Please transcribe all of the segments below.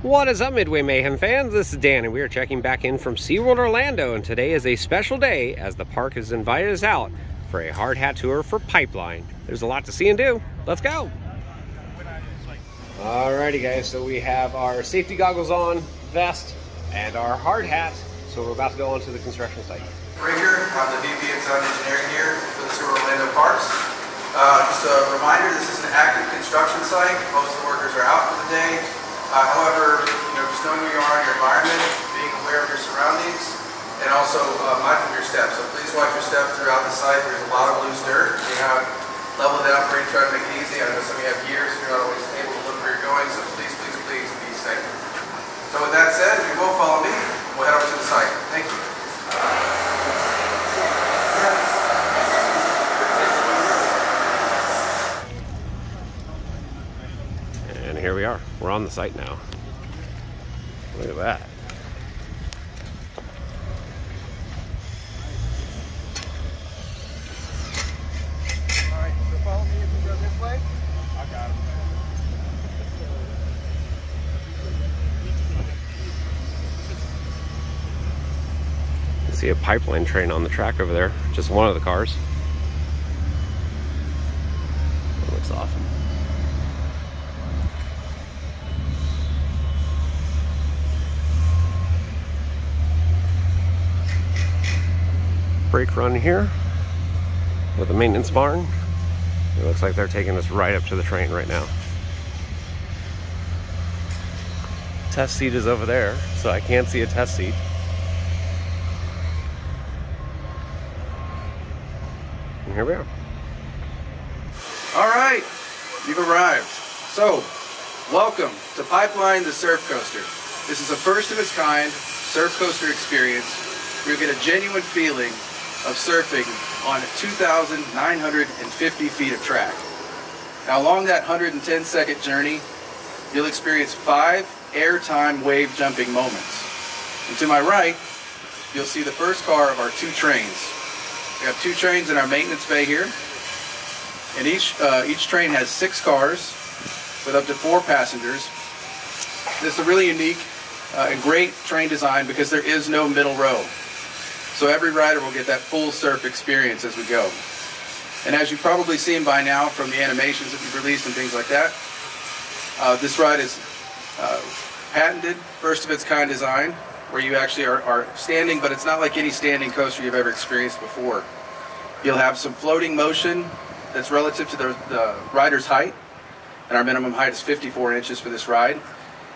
What is up, Midway Mayhem fans? This is Dan, and we are checking back in from SeaWorld Orlando, and today is a special day as the park has invited us out for a hard hat tour for Pipeline. There's a lot to see and do. Let's go! Alrighty guys, so we have our safety goggles on, vest, and our hard hat, so we're about to go onto the construction site. Breaker, I'm the VP of Sound Engineering here for the SeaWorld Orlando Parks. Just a reminder, this is an active construction site. Most of the workers are out for the day. However, just knowing where you are in your environment, being aware of your surroundings, and also mindful of your steps. So please watch your steps throughout the site. There's a lot of loose dirt. You have leveled it out for you, try to make it easy. I know some of you have gears, so you're not always able to look where you're going, so please be safe. So with that said, if you will follow me, we'll head over to the site. Thank you. And here we are. We're on the site now. Look at that. Alright, so follow me if you go this way. I got it. You can see a pipeline train on the track over there. Just one of the cars. That looks awesome. Brake run here with the maintenance barn. It looks like they're taking us right up to the train right now. Test seat is over there, so I can't see a test seat. And here we are. All right, you've arrived. So, welcome to Pipeline the Surf Coaster. This is a first of its kind surf coaster experience where you'll get a genuine feeling of surfing on 2,950 feet of track. Now along that 110-second journey, you'll experience 5 airtime wave jumping moments. And to my right, you'll see the first car of our 2 trains. We have 2 trains in our maintenance bay here, and each train has 6 cars with up to 4 passengers. This is a really unique and great train design because there is no middle row. So every rider will get that full surf experience as we go. And as you've probably seen by now from the animations that we've released and things like that, this ride is patented, first of its kind design, where you actually are standing, but it's not like any standing coaster you've ever experienced before. You'll have some floating motion that's relative to the rider's height, and our minimum height is 54 inches for this ride.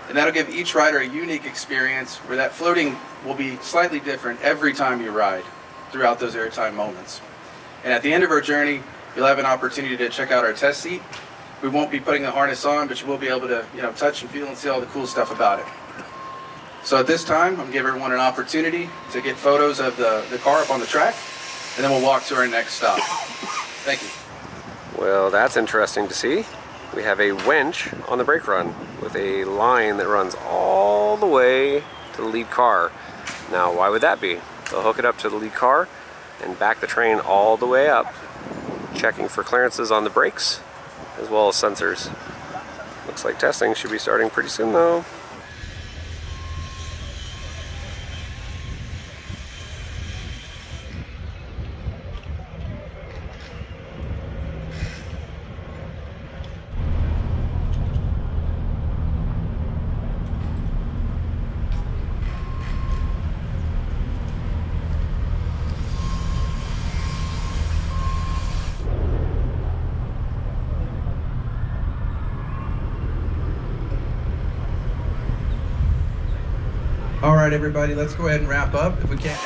And that'll give each rider a unique experience where that floating will be slightly different every time you ride throughout those airtime moments. And at the end of our journey, you'll have an opportunity to check out our test seat. We won't be putting the harness on, but you will be able to touch and feel and see all the cool stuff about it. So at this time, I'm going to give everyone an opportunity to get photos of the car up on the track, and then we'll walk to our next stop. Thank you. Well, that's interesting to see. We have a winch on the brake run with a line that runs all the way to the lead car. Now, why would that be? They'll hook it up to the lead car and back the train all the way up, checking for clearances on the brakes as well as sensors. Looks like testing should be starting pretty soon though. All right, everybody, let's go ahead and wrap up if we can.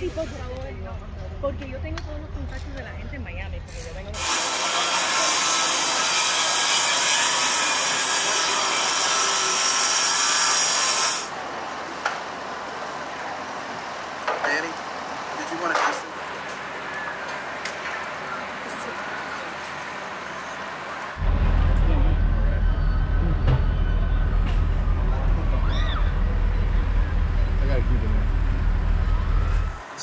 Sí, por favor, porque yo tengo todos los contactos de la gente en Miami, porque yo vengo de...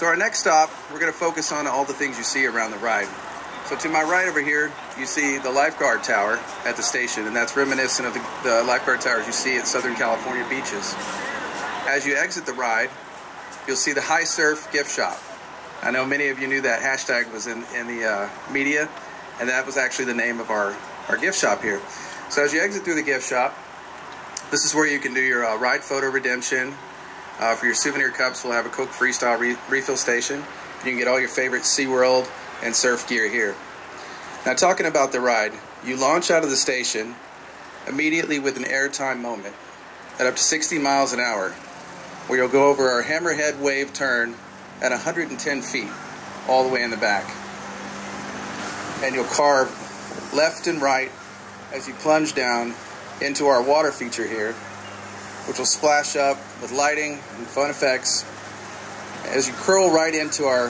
So our next stop, we're going to focus on all the things you see around the ride. So to my right over here, you see the lifeguard tower at the station, and that's reminiscent of the lifeguard towers you see at Southern California beaches. As you exit the ride, you'll see the High Surf gift shop. I know many of you knew that hashtag was in the media, and that was actually the name of our gift shop here. So as you exit through the gift shop, this is where you can do your ride photo redemption. For your souvenir cups, we'll have a Coke Freestyle refill station. You can get all your favorite SeaWorld and surf gear here. Now, talking about the ride, you launch out of the station immediately with an airtime moment at up to 60 miles an hour, where you'll go over our hammerhead wave turn at 110 feet, all the way in the back. And you'll carve left and right as you plunge down into our water feature here, which will splash up with lighting and fun effects as you curl right into our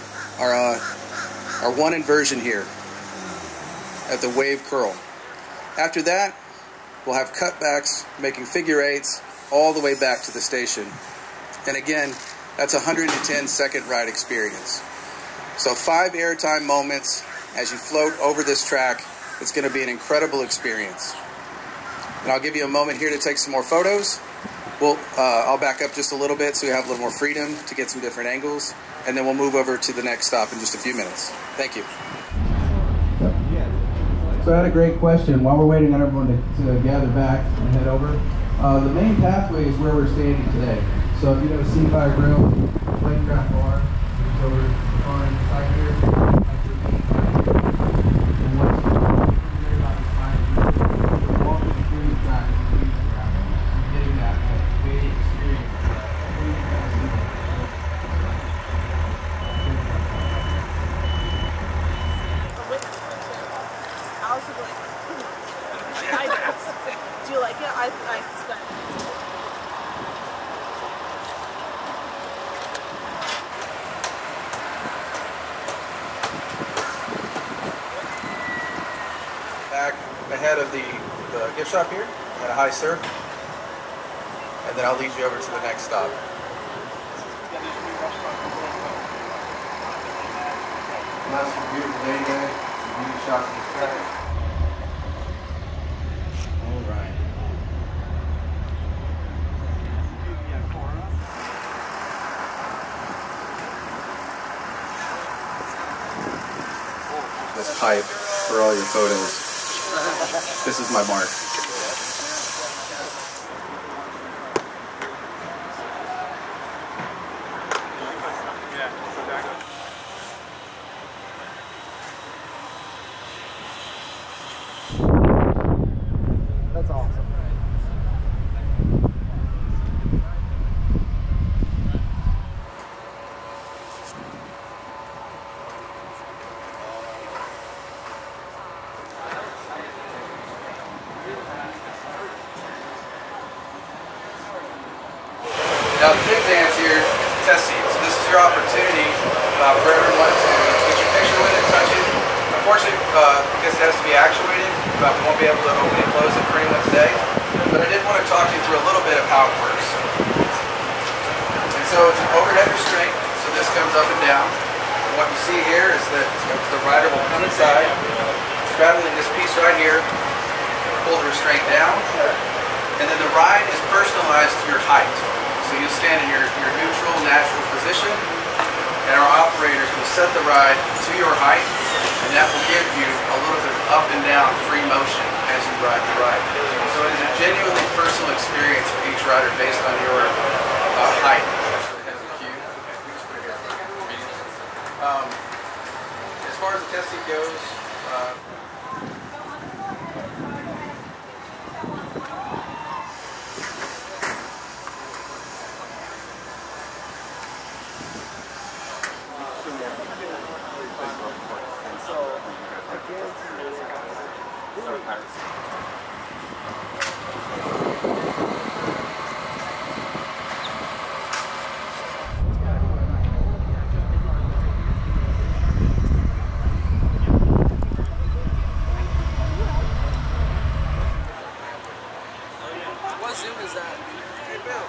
one inversion here at the wave curl. After that, we'll have cutbacks making figure eights all the way back to the station. And again, that's a 110-second ride experience. So 5 airtime moments as you float over this track. It's going to be an incredible experience. And I'll give you a moment here to take some more photos. I'll back up just a little bit so you have a little more freedom to get some different angles, and then we'll move over to the next stop in just a few minutes. Thank you. So I had a great question. While we're waiting on everyone to gather back and head over, the main pathway is where we're standing today. So if you know C5 Grill, Flamecraft Bar, it's over on the side here. That's your main pathway. And what's great about this time is you're walking through the track and getting that waiting experience. Do you like it? I spent. Back ahead of the gift shop here at a High Surf, and then I'll lead you over to the next stop. And that's some beautiful day today, some beauty shots in the track. All right. This pipe for all your photos. This is my mark. That's awesome. Now the big dance here is the test seat. So this is your opportunity for everyone to get your picture with it, touch it. Unfortunately, because it has to be actuated, we won't be able to open and close it for anyone today. But I did want to talk you through a little bit of how it works. And so it's an overhead restraint, so this comes up and down. And what you see here is that the rider will come inside, straddling this piece right here, pull the restraint down, and then the ride is personalized to your height. So you'll stand in your neutral, natural position, and our operators will set the ride to your height, and that will give you a little bit of up and down free motion as you ride the ride. So it is a genuinely personal experience for each rider based on your height. As far as the test seat goes, what zoom is that? Hey, Bill.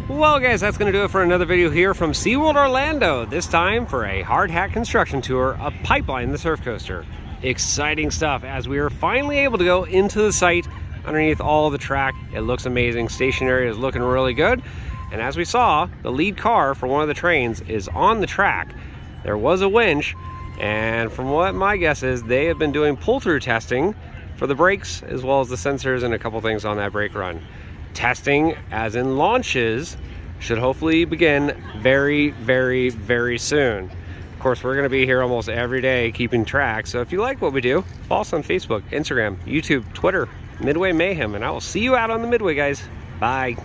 Well guys, that's going to do it for another video here from SeaWorld Orlando. This time for a hard hat construction tour of Pipeline the Surf Coaster. Exciting stuff as we are finally able to go into the site underneath all the track. It looks amazing. Stationary is looking really good. And as we saw, the lead car for one of the trains is on the track. There was a winch, and from what my guess is, they have been doing pull-through testing for the brakes as well as the sensors and a couple things on that brake run. Testing, as in launches, should hopefully begin very, very, very soon. Of course, we're going to be here almost every day keeping track, so if you like what we do, follow us on Facebook, Instagram, YouTube, Twitter, Midway Mayhem, and I will see you out on the Midway, guys. Bye.